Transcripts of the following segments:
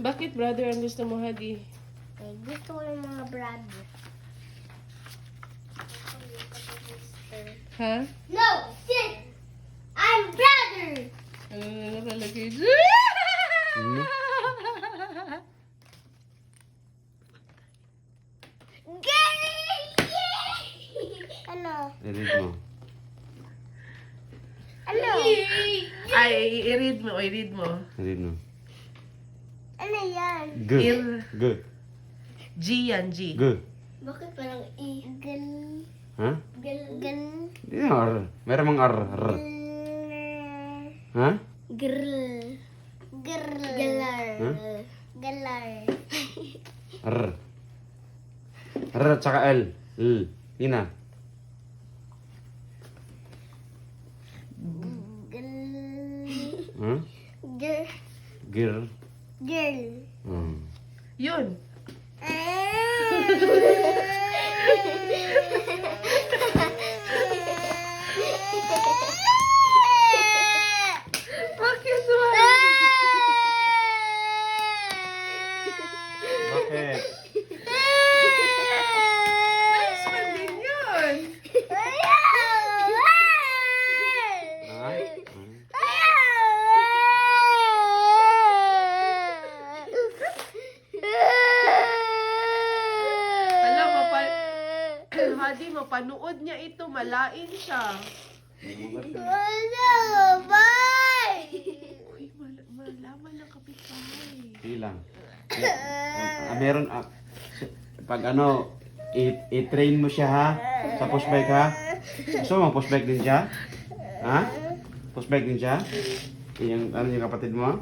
Bakit brother ang gusto mo, Hadi? Eh, gusto ko yung mga brother. Ha? No, shit! I'm brother! Ano na nakalagay? Hmm? Ano? I-read mo. Ano? Ay, i-read mo, i-read mo. I-read mo. Ano yan? G. Ir- G. G yan, G. G. Bakit parang I? Gan. Ha? Gan. Hindi na R. Meron mang R. R. Ha? Girl. Girl. Galar. Huh? Galar. R. R at saka L. L. Yun na. Ha? Girl. Girl. Girl. Hmm. Yun. Bakit naman? Bakit? Nice one din yun. Ha? Alam mo, Hadi, mapanood niya ito. Malain siya. Uy, malaman ng kapitbahay. Ilang. Meron, pag ano, i-train mo siya ha, sa push bike ha. Gusto mo, push bike din siya? Ha? Push bike din siya? Yung, ano yung kapatid mo?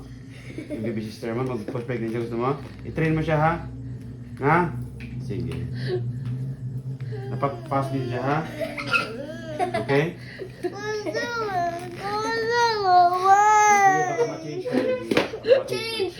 Yung baby sister mo, mag-push bike din siya, gusto mo? I-train mo siya ha? Ha? Sige. Napag-pass din siya ha? Okay? Sige, baka ma-change ka. Ma-change.